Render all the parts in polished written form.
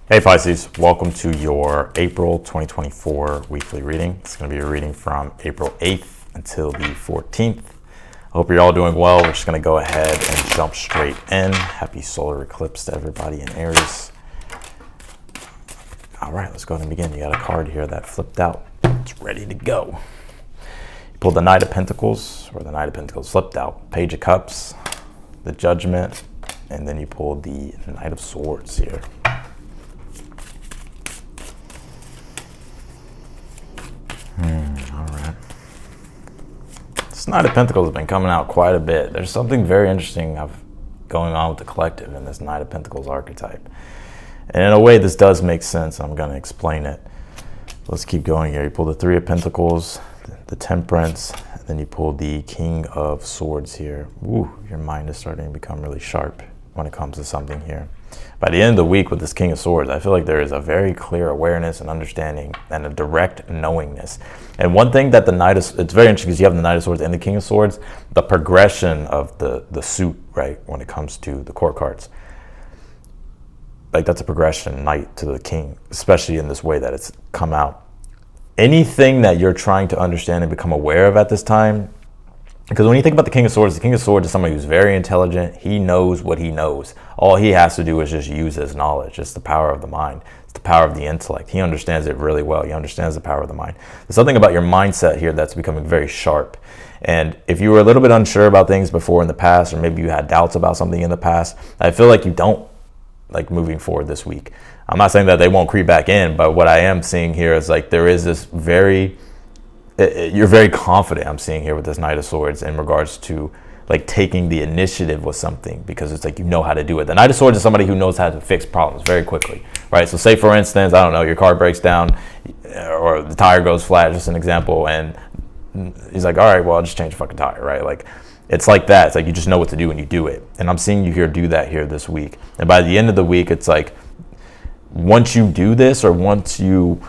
Hey Pisces, welcome to your April 2024 weekly reading. It's going to be a reading from April 8th until the 14th. I hope you're all doing well. We're just going to go ahead and jump straight in. Happy solar eclipse to everybody in Aries. All right, let's go ahead and begin. You got a card here that flipped out. It's ready to go. You pulled the Knight of Pentacles, or the Knight of Pentacles flipped out. Page of Cups, the Judgment, and then you pulled the Knight of Swords here. All right. This Knight of Pentacles has been coming out quite a bit. There's something very interesting going on with the collective in this Knight of Pentacles archetype. And in a way, this does make sense. I'm going to explain it. Let's keep going here. You pull the Three of Pentacles, the Temperance, and then you pull the King of Swords here. Ooh, your mind is starting to become really sharp when it comes to something here. By the end of the week with this King of Swords, I feel like there is a very clear awareness and understanding and a direct knowingness. And one thing that it's very interesting because you have the Knight of Swords and the King of Swords, the progression of the suit, right, when it comes to the court cards. Like that's a progression, Knight to the King, especially in this way that it's come out. Anything that you're trying to understand and become aware of at this time, because when you think about the King of Swords is somebody who's very intelligent. He knows what he knows. All he has to do is just use his knowledge. It's the power of the mind. It's the power of the intellect. He understands it really well. He understands the power of the mind. There's something about your mindset here that's becoming very sharp. And if you were a little bit unsure about things before in the past, or maybe you had doubts about something in the past, I feel like you don't, like moving forward this week. I'm not saying that they won't creep back in, but what I am seeing here is like there is this you're very confident, I'm seeing here with this Knight of Swords in regards to like taking the initiative with something, because it's like you know how to do it. The Knight of Swords is somebody who knows how to fix problems very quickly, right? So say for instance, I don't know, your car breaks down or the tire goes flat, just an example, and he's like, all right, well, I'll just change the fucking tire, right? Like it's like that. It's like you just know what to do and you do it. And I'm seeing you here do that here this week. And by the end of the week, it's like once you do this, or once you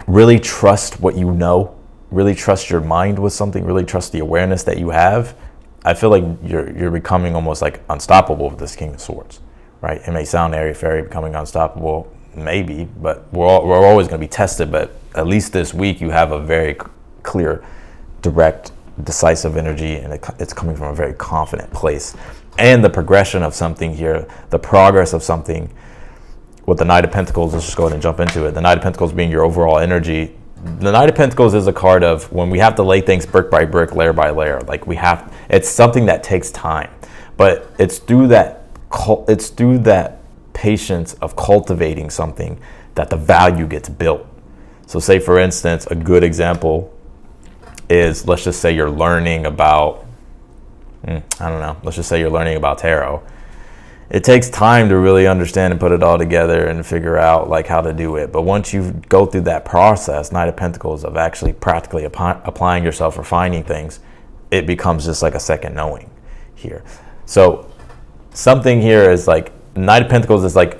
really trust what you know, really trust your mind with something, really trust the awareness that you have, I feel like you're becoming almost like unstoppable with this King of Swords, right? It may sound airy-fairy, becoming unstoppable, maybe, but we're always going to be tested. But at least this week you have a very clear, direct, decisive energy, and it's coming from a very confident place. And the progression of something here, the progress of something with the Knight of Pentacles, let's just go ahead and jump into it. The Knight of Pentacles being your overall energy. The Knight of Pentacles is a card of when we have to lay things brick by brick, layer by layer. Like it's something that takes time, but it's through that patience of cultivating something that the value gets built. So say for instance, a good example is, let's just say you're learning about, let's just say you're learning about tarot. It takes time to really understand and put it all together and figure out like how to do it. But once you go through that process, Knight of Pentacles, of actually practically applying yourself, refining things, it becomes just like a second knowing here. So something here is like, Knight of Pentacles is like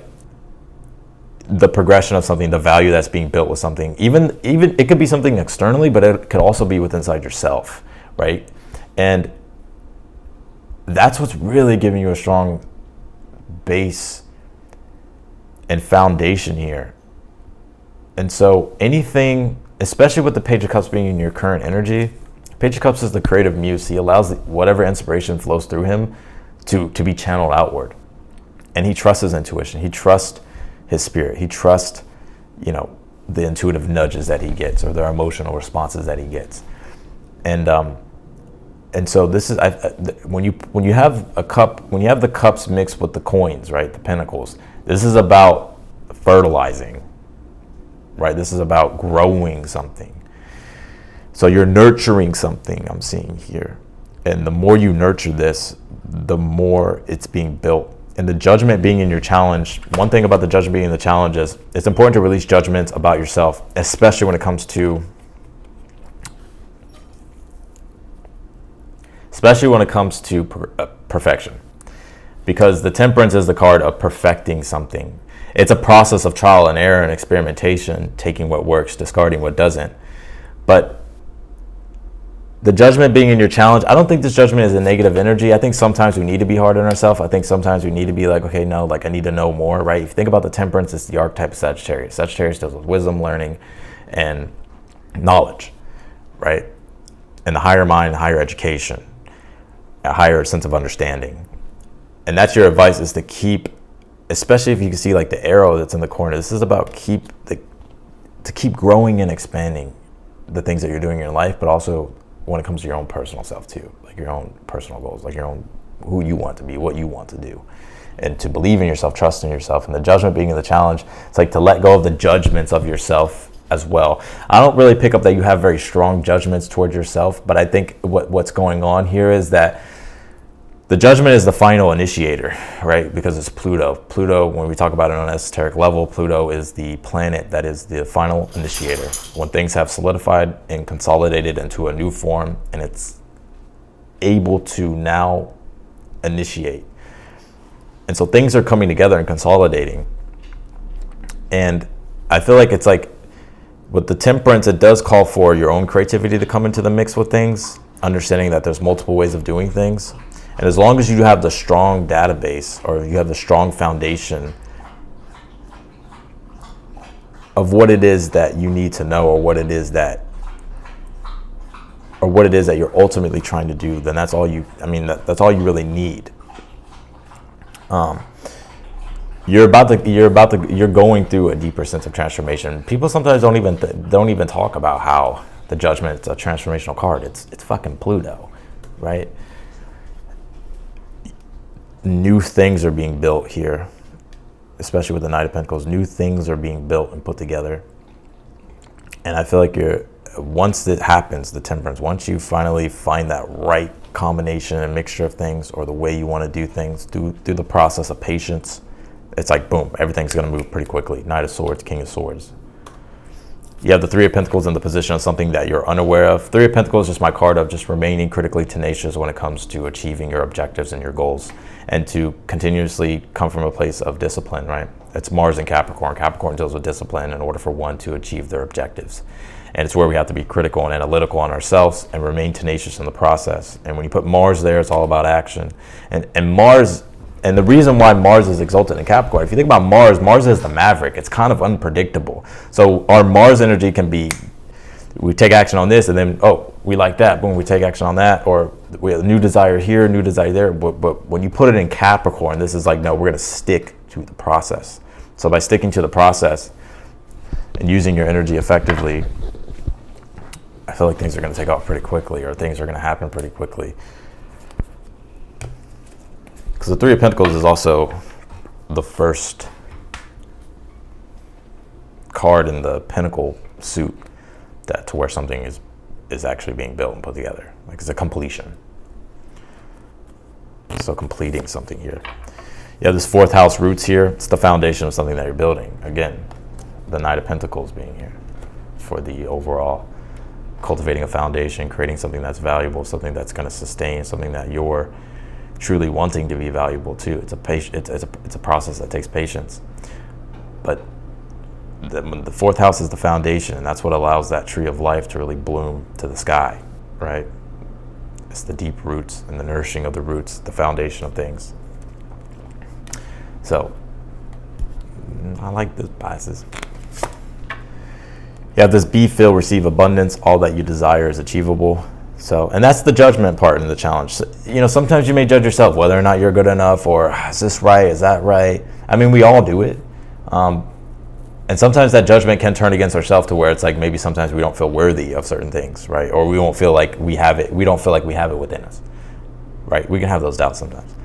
the progression of something, the value that's being built with something. Even it could be something externally, but it could also be within inside yourself, right? And that's what's really giving you a strong base and foundation here. And so anything, especially with the Page of Cups being in your current energy, Page of Cups is the creative muse. He allows whatever inspiration flows through him to be channeled outward. And he trusts his intuition. He trusts his spirit. He trusts, the intuitive nudges that he gets, or their emotional responses that he gets. And so this is when you have the cups mixed with the coins, right? The pentacles. This is about fertilizing, right? This is about growing something. So you're nurturing something, I'm seeing here. And the more you nurture this, the more it's being built. And the Judgment being in your challenge, one thing about the Judgment being in the challenge is it's important to release judgments about yourself, especially when it comes to perfection. Because the Temperance is the card of perfecting something. It's a process of trial and error and experimentation, taking what works, discarding what doesn't. But The Judgment being in your challenge, I don't think this Judgment is a negative energy. I think sometimes we need to be hard on ourselves. I think sometimes we need to be like, okay, no, like I need to know more, right? If you think about the Temperance, it's the archetype of Sagittarius. Sagittarius deals with wisdom, learning, and knowledge, right? And the higher mind, higher education, a higher sense of understanding. And that's your advice, is to keep, especially if you can see like the arrow that's in the corner, this is about to keep growing and expanding the things that you're doing in your life, but also when it comes to your own personal self too, like your own personal goals, like your own, who you want to be, what you want to do, and to believe in yourself, trust in yourself. And the Judgment being in the challenge, it's like to let go of the judgments of yourself as well. I don't really pick up that you have very strong judgments towards yourself, but I think what's going on here is that the Judgment is the final initiator, right? Because it's Pluto. Pluto, when we talk about it on an esoteric level, Pluto is the planet that is the final initiator. When things have solidified and consolidated into a new form, and it's able to now initiate. And so things are coming together and consolidating. And I feel like it's like, with the Temperance, it does call for your own creativity to come into the mix with things, understanding that there's multiple ways of doing things. And as long as you have the strong database, or you have the strong foundation of what it is that you need to know, or what it is that you're ultimately trying to do, then that's all you, that's all you really need. You're going through a deeper sense of transformation. People sometimes don't even talk about how the Judgment is a transformational card. It's fucking Pluto, right? New things are being built here, especially with the Knight of Pentacles. New things are being built and put together. And I feel like once it happens, the Temperance, once you finally find that right combination and mixture of things, or the way you want to do things through the process of patience, it's like, boom, everything's going to move pretty quickly. Knight of Swords, King of Swords. You have the Three of Pentacles in the position of something that you're unaware of. Three of Pentacles is just my card of just remaining critically tenacious when it comes to achieving your objectives and your goals, and to continuously come from a place of discipline, right? It's Mars and Capricorn. Capricorn deals with discipline in order for one to achieve their objectives. And it's where we have to be critical and analytical on ourselves and remain tenacious in the process. And when you put Mars there, it's all about action. And Mars, and the reason why Mars is exalted in Capricorn, if you think about Mars is the maverick. It's kind of unpredictable. So our Mars energy can be, we take action on this, and then, oh, we like that, boom, we take action on that, or we have a new desire here, new desire there. But when you put it in Capricorn, this is like, no, we're going to stick to the process. So by sticking to the process and using your energy effectively, I feel like things are going to take off pretty quickly, or things are going to happen pretty quickly. Because the Three of Pentacles is also the first card in the Pentacle suit to where something is actually being built and put together. Like, it's a completion. So completing something here. You have this fourth house roots here. It's the foundation of something that you're building. Again, the Knight of Pentacles being here for the overall cultivating a foundation, creating something that's valuable, something that's going to sustain, something that you're truly wanting to be valuable too. It's a process that takes patience. But the fourth house is the foundation, and that's what allows that tree of life to really bloom to the sky, right? It's the deep roots and the nourishing of the roots, the foundation of things. So I like this, Pisces. You have this be, feel, receive abundance. All that you desire is achievable. So, and that's the Judgment part in the challenge. So, sometimes you may judge yourself whether or not you're good enough, or is this right? Is that right? I mean, we all do it. And sometimes that judgment can turn against ourselves, to where it's like, maybe sometimes we don't feel worthy of certain things, right? Or we won't feel like we have it. We don't feel like we have it within us, right? We can have those doubts sometimes.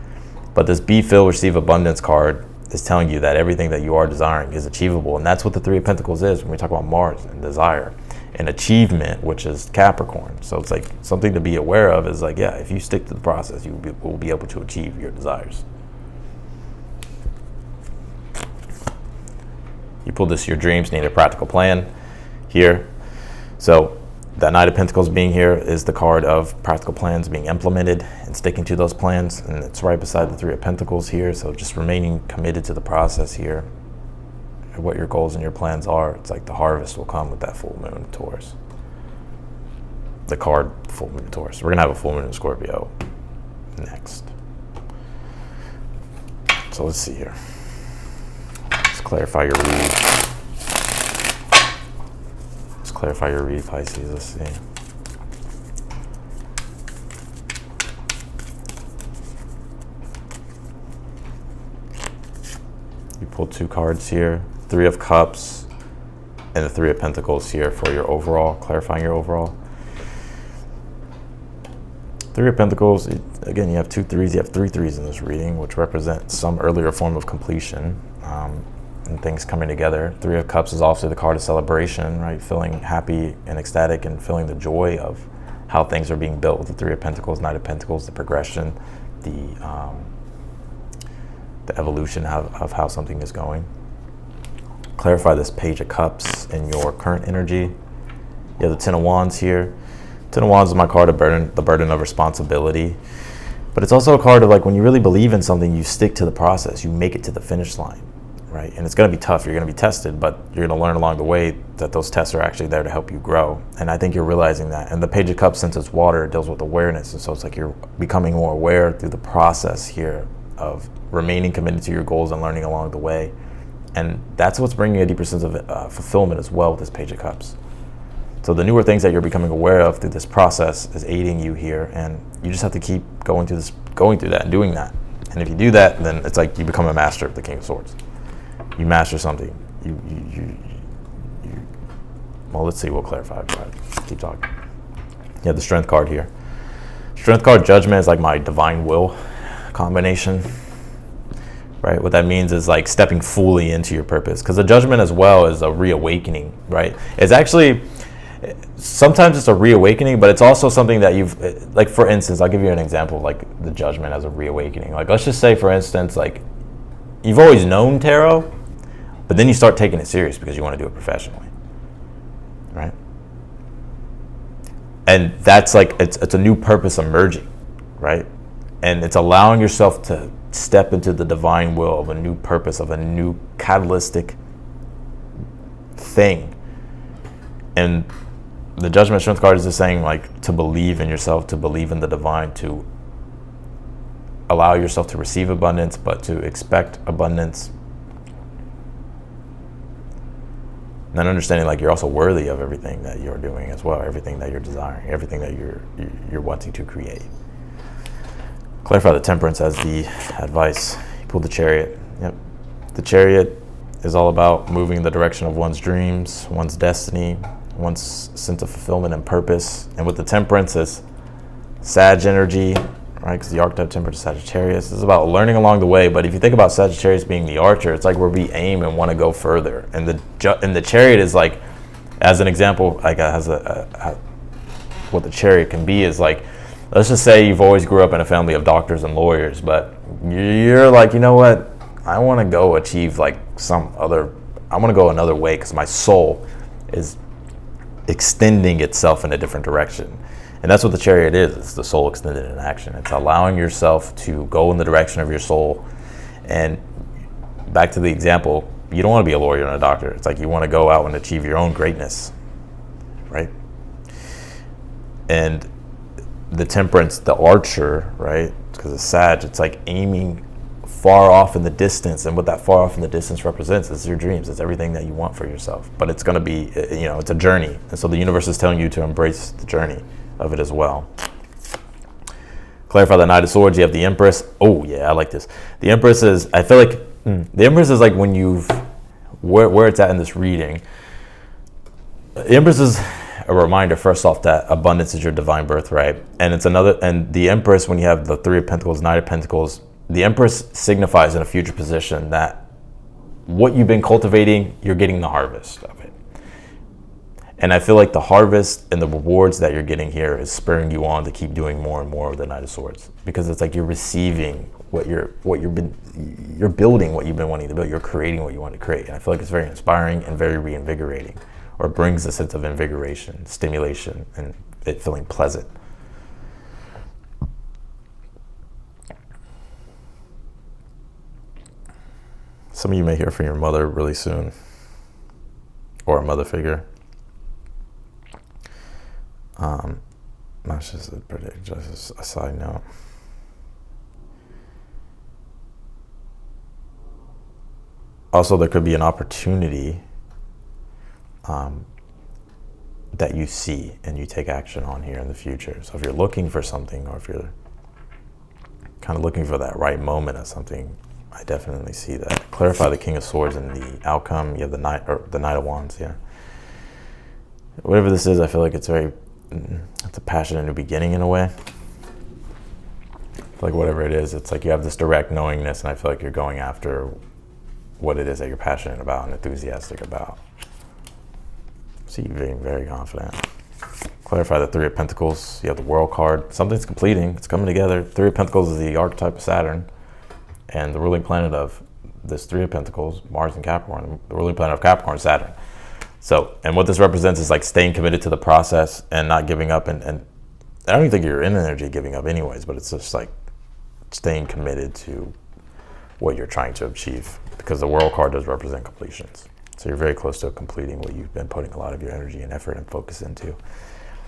But this be, feel, receive abundance card is telling you that everything that you are desiring is achievable. And that's what the Three of Pentacles is when we talk about Mars and desire and achievement, which is Capricorn. So it's like something to be aware of is like, yeah, if you stick to the process, you will be able to achieve your desires. You pull this, your dreams need a practical plan here. So that Knight of Pentacles being here is the card of practical plans being implemented and sticking to those plans. And it's right beside the Three of Pentacles here. So just remaining committed to the process here. And what your goals and your plans are. It's like the harvest will come with that full moon, Taurus. the card full moon in Taurus. We're gonna have a full moon in Scorpio next. So let's see here. Let's clarify your read. Let's clarify your read, Pisces. Let's see. You pulled 2 cards here, 3 of Cups and the 3 of Pentacles here for your overall, clarifying your overall. 3 of Pentacles, again, you have 2 threes, you have 3 threes in this reading, which represent some earlier form of completion and things coming together. 3 of Cups is also the card of celebration, right? Feeling happy and ecstatic and feeling the joy of how things are being built with the 3 of Pentacles, Knight of Pentacles, the progression, the evolution of how something is going. Clarify this Page of Cups in your current energy. You have the 10 of Wands here. 10 of Wands is my card of burden, the burden of responsibility. But it's also a card of like when you really believe in something, you stick to the process, you make it to the finish line, right? And it's going to be tough, you're going to be tested, but you're going to learn along the way that those tests are actually there to help you grow. And I think you're realizing that. And the Page of Cups, since it's water, it deals with awareness. And so it's like you're becoming more aware through the process here of remaining committed to your goals and learning along the way. And that's what's bringing a deeper sense of fulfillment as well with this Page of Cups. So the newer things that you're becoming aware of through this process is aiding you here, and you just have to keep going through that and doing that. And if you do that, then it's like you become a master of the King of Swords. You master something. Well, let's see. We'll clarify. Keep talking. You have the Strength card here. Strength card, Judgment, is like my divine will combination. Right, what that means is like stepping fully into your purpose, because the Judgment as well is a reawakening. Right, it's actually. Sometimes it's a reawakening, but it's also something that you've, like for instance, I'll give you an example of like the Judgment as a reawakening. Like let's just say, for instance, like you've always known tarot, but then you start taking it serious because you want to do it professionally, right? And that's like, it's a new purpose emerging, right? And it's allowing yourself to step into the divine will of a new purpose, of a new catalytic thing. And the Judgment Strength card is just saying like to believe in yourself, to believe in the divine, to allow yourself to receive abundance, but to expect abundance. And then understanding like you're also worthy of everything that you're doing as well, everything that you're desiring, everything that you're wanting to create. Clarify the Temperance as the advice. You pulled the Chariot. Yep. The Chariot is all about moving in the direction of one's dreams, one's destiny, one's sense of fulfillment and purpose. And with the Temperance, it's Sag energy, right? Because the archetype Temperance is Sagittarius. It's about learning along the way. But if you think about Sagittarius being the archer, it's like where we aim and want to go further. And the Chariot is like, as an example, like what the Chariot can be is like, let's just say you've always grew up in a family of doctors and lawyers, but you're like, you know what? I want to go achieve like I want to go another way because my soul is extending itself in a different direction. And that's what the Chariot is. It's the soul extended in action. It's allowing yourself to go in the direction of your soul. And back to the example, you don't want to be a lawyer and a doctor. It's like you want to go out and achieve your own greatness, right? And the Temperance, the archer, right? Because it's Sag, it's like aiming far off in the distance, and what that far off in the distance represents is your dreams. It's everything that you want for yourself, but it's going to be, it's a journey, and so the universe is telling you to embrace the journey of it as well. Clarify the Knight of Swords. You have the Empress. Oh yeah, I like this. The Empress is, I feel like the Empress is like when you've where it's at in this reading. The Empress is a reminder, first off, that abundance is your divine birthright, and it's another. And the Empress, when you have the Three of Pentacles, Knight of Pentacles, the Empress signifies in a future position that what you've been cultivating, you're getting the harvest of it. And I feel like the harvest and the rewards that you're getting here is spurring you on to keep doing more and more of the Knight of Swords, because it's like you're receiving you're building what you've been wanting to build. You're creating what you want to create, and I feel like it's very inspiring and very reinvigorating, or brings a sense of invigoration, stimulation, and it feeling pleasant. Some of you may hear from your mother really soon, or a mother figure. That's just just a side note. Also, there could be an opportunity that you see and you take action on here in the future. So if you're looking for something, or if you're kind of looking for that right moment of something, I definitely see that. Clarify the King of Swords and the outcome. You have the Knight of Wands. Yeah. Whatever this is, I feel like it's a passionate new beginning in a way. Like whatever it is, it's like you have this direct knowingness, and I feel like you're going after what it is that you're passionate about and enthusiastic about. See you being very confident. Clarify the Three of Pentacles. You have the World card. Something's completing. It's coming together. Three of Pentacles is the archetype of Saturn. And the ruling planet of this Three of Pentacles, Mars and Capricorn. The ruling planet of Capricorn is Saturn. So, and what this represents is like staying committed to the process and not giving up. And I don't even think you're in energy giving up anyways, but it's just like staying committed to what you're trying to achieve, because the World card does represent completions. So you're very close to completing what you've been putting a lot of your energy and effort and focus into.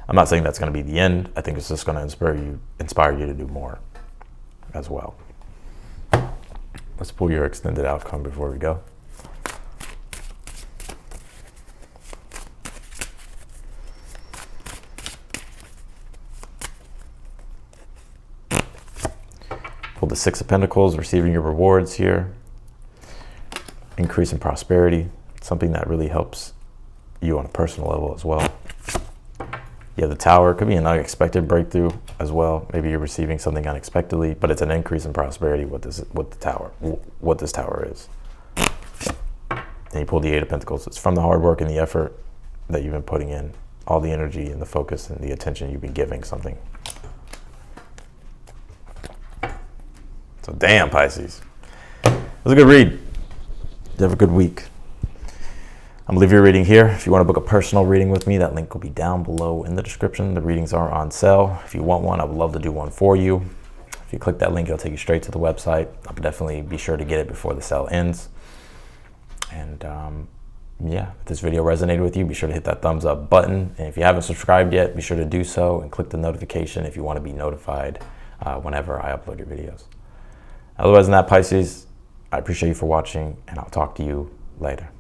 I'm not saying that's going to be the end. I think it's just going to inspire you to do more as well. Let's pull your extended outcome before we go. Pull the Six of Pentacles, receiving your rewards here. Increase in prosperity, something that really helps you on a personal level as well. Yeah, the Tower could be an unexpected breakthrough as well. Maybe you're receiving something unexpectedly, but it's an increase in prosperity. What this Tower is. And you pull the Eight of Pentacles. It's from the hard work and the effort that you've been putting in, all the energy and the focus and the attention you've been giving something. So damn, Pisces. It was a good read. You have a good week. I'm going to leave your reading here. If you want to book a personal reading with me, that link will be down below in the description. The readings are on sale. If you want one, I would love to do one for you. If you click that link, it'll take you straight to the website. I'll definitely be sure to get it before the sale ends. And yeah, if this video resonated with you, be sure to hit that thumbs up button. And if you haven't subscribed yet, be sure to do so and click the notification if you want to be notified whenever I upload your videos. Otherwise than that, Pisces, I appreciate you for watching, and I'll talk to you later.